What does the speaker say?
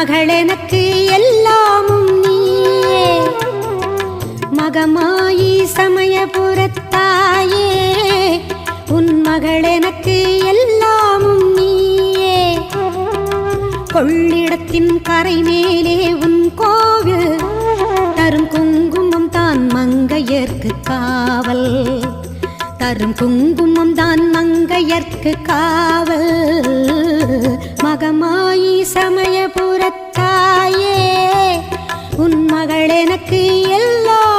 மகள் எனக்கு எல்லாமும் நீயே மகமாயி சமயபுரத்தாயே உன் மகள் எனக்கு எல்லாமும் நீயே கொள்ளிடத்தின் கரை மேலே உன் கோவில் தரும் குங்குமம் தான் மங்கையர்க்கு காவல் தரும் குங்குமம் தான் மங்கையர்க்கு காவல் மகமாயி சமயபுரத்தாயே உன் மகள் எனக்கு எல்லா